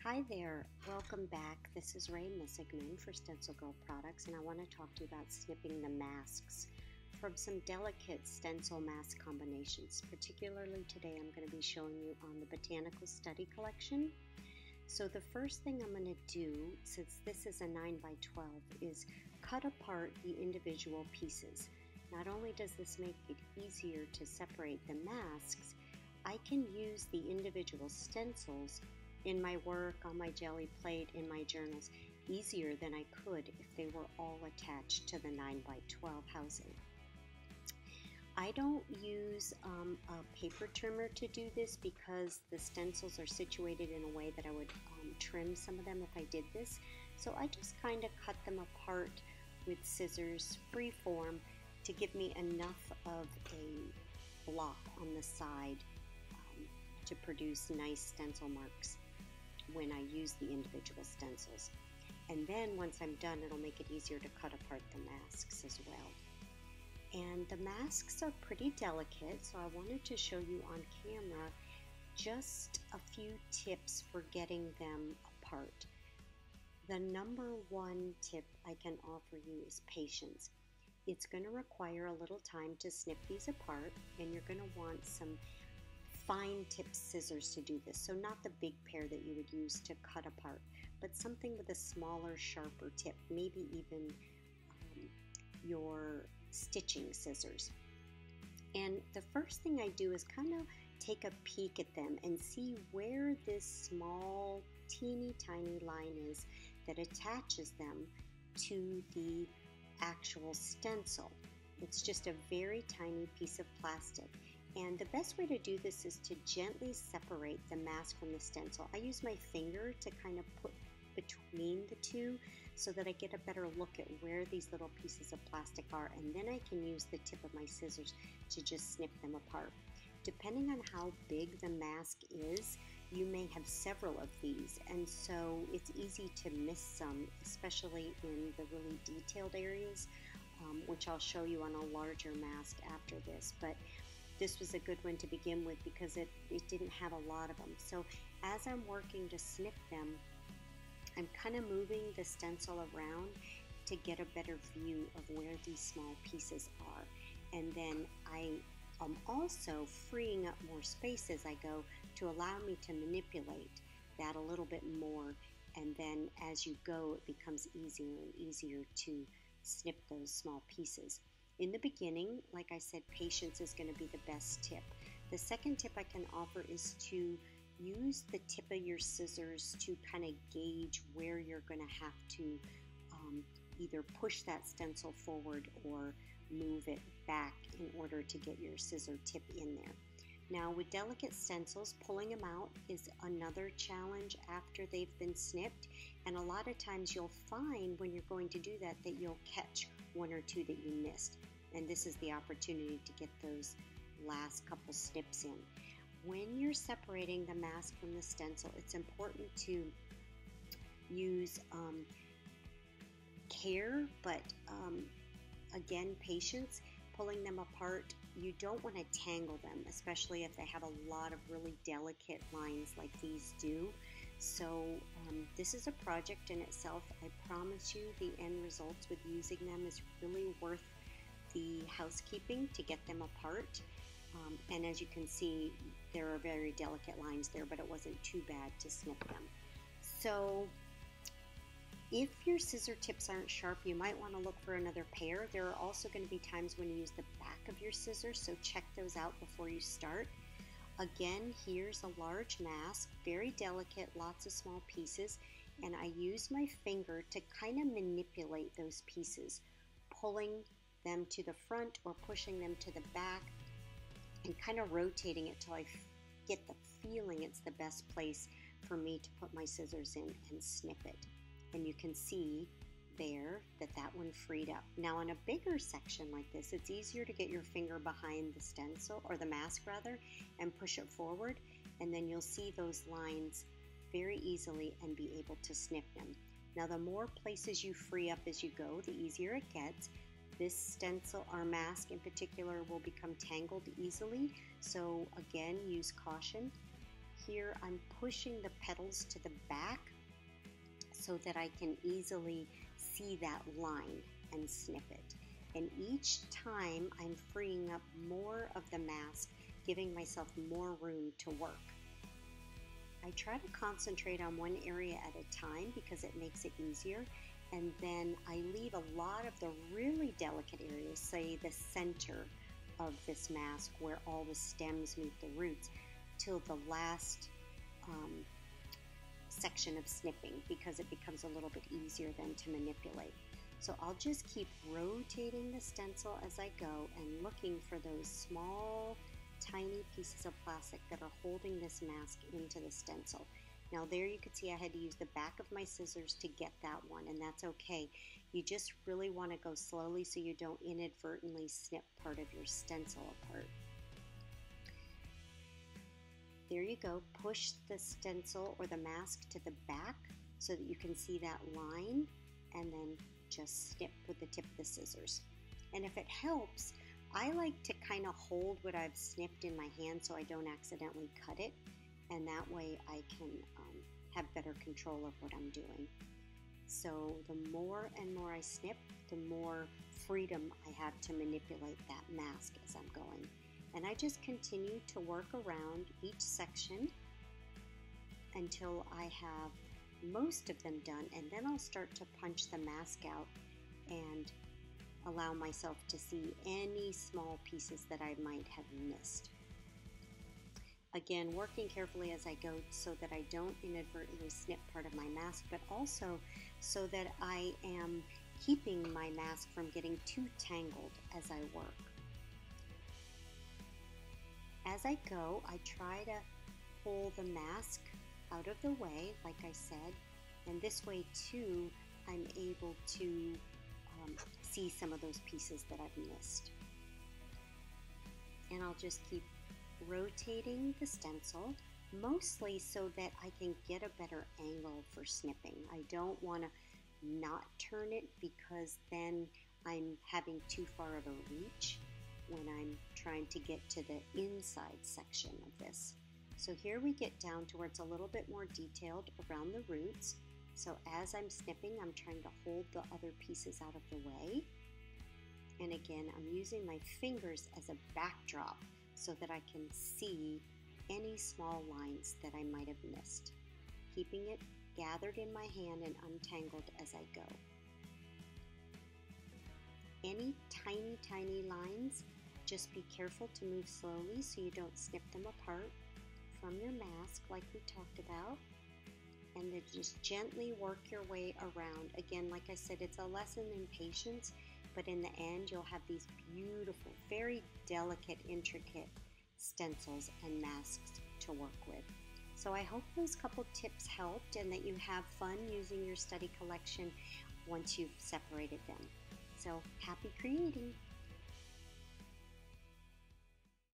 Hi there, welcome back. This is Ray Missigman for Stencil Girl Products, and I want to talk to you about snipping the masks from some delicate stencil mask combinations. Particularly today, I'm going to be showing you on the Botanical Study Collection. So the first thing I'm going to do, since this is a 9x12, is cut apart the individual pieces. Not only does this make it easier to separate the masks, I can use the individual stencils in my work, on my jelly plate, in my journals, easier than I could if they were all attached to the 9x12 housing. I don't use a paper trimmer to do this because the stencils are situated in a way that I would trim some of them if I did this. So I just kind of cut them apart with scissors, free form, to give me enough of a block on the side to produce nice stencil marks when I use the individual stencils. And then once I'm done, it'll make it easier to cut apart the masks as well. And the masks are pretty delicate, so I wanted to show you on camera just a few tips for getting them apart. The number one tip I can offer you is patience. It's going to require a little time to snip these apart, and you're going to want some fine tip scissors to do this. So not the big pair that you would use to cut apart, but something with a smaller, sharper tip, maybe even your stitching scissors. And the first thing I do is kind of take a peek at them and see where this small, teeny tiny line is that attaches them to the actual stencil. It's just a very tiny piece of plastic. And the best way to do this is to gently separate the mask from the stencil. I use my finger to kind of put between the two so that I get a better look at where these little pieces of plastic are, and then I can use the tip of my scissors to just snip them apart. Depending on how big the mask is, you may have several of these, and so it's easy to miss some, especially in the really detailed areas, which I'll show you on a larger mask after this. But this was a good one to begin with because it didn't have a lot of them. So as I'm working to snip them, I'm kind of moving the stencil around to get a better view of where these small pieces are. And then I am also freeing up more space as I go to allow me to manipulate that a little bit more. And then as you go, it becomes easier and easier to snip those small pieces. In the beginning, like I said, patience is going to be the best tip. The second tip I can offer is to use the tip of your scissors to kind of gauge where you're going to have to either push that stencil forward or move it back in order to get your scissor tip in there. Now with delicate stencils, pulling them out is another challenge after they've been snipped, and a lot of times you'll find when you're going to do that you'll catch one or two that you missed, and this is the opportunity to get those last couple snips in. When you're separating the mask from the stencil, it's important to use care, but again, patience. Pulling them apart, you don't want to tangle them, especially if they have a lot of really delicate lines like these do. So this is a project in itself. I promise you the end results with using them is really worth the housekeeping to get them apart. And as you can see, there are very delicate lines there, but it wasn't too bad to snip them. So if your scissor tips aren't sharp, you might want to look for another pair. There are also going to be times when you use the back of your scissors, so check those out before you start. Again, here's a large mask, very delicate, lots of small pieces, and I use my finger to kind of manipulate those pieces, pulling them to the front or pushing them to the back, and kind of rotating it till I get the feeling it's the best place for me to put my scissors in and snip it. And you can see there that one freed up. Now on a bigger section like this, it's easier to get your finger behind the stencil, or the mask rather, and push it forward, and then you'll see those lines very easily and be able to snip them. Now the more places you free up as you go, the easier it gets. This stencil, or mask in particular, will become tangled easily, so again, use caution. here I'm pushing the petals to the back so that I can easily see that line and snip it. And each time I'm freeing up more of the mask, giving myself more room to work. I try to concentrate on one area at a time because it makes it easier, and then I leave a lot of the really delicate areas, say the center of this mask where all the stems meet the roots, till the last section of snipping, because it becomes a little bit easier then to manipulate. So I'll just keep rotating the stencil as I go and looking for those small tiny pieces of plastic that are holding this mask into the stencil. Now there you can see I had to use the back of my scissors to get that one, and that's okay. You just really want to go slowly so you don't inadvertently snip part of your stencil apart. There you go. Push the stencil or the mask to the back so that you can see that line, and then just snip with the tip of the scissors. And if it helps, I like to kind of hold what I've snipped in my hand so I don't accidentally cut it, and that way I can have better control of what I'm doing. So the more and more I snip, the more freedom I have to manipulate that mask as I'm going. And I just continue to work around each section until I have most of them done, and then I'll start to punch the mask out and allow myself to see any small pieces that I might have missed. Again, working carefully as I go so that I don't inadvertently snip part of my mask, but also so that I am keeping my mask from getting too tangled as I work. As I go, I try to pull the mask out of the way, like I said, and this way too I'm able to see some of those pieces that I've missed. And I'll just keep rotating the stencil, mostly so that I can get a better angle for snipping. I don't want to not turn it because then I'm having too far of a reach when I'm trying to get to the inside section of this. So here we get down to where it's a little bit more detailed around the roots. So as I'm snipping, I'm trying to hold the other pieces out of the way. And again, I'm using my fingers as a backdrop so that I can see any small lines that I might have missed, keeping it gathered in my hand and untangled as I go. Any tiny lines, just be careful to move slowly so you don't snip them apart from your mask like we talked about, and then just gently work your way around. Again, like I said, it's a lesson in patience, but in the end you'll have these beautiful, very delicate, intricate stencils and masks to work with. So I hope those couple tips helped and that you have fun using your study collection once you've separated them. So happy creating!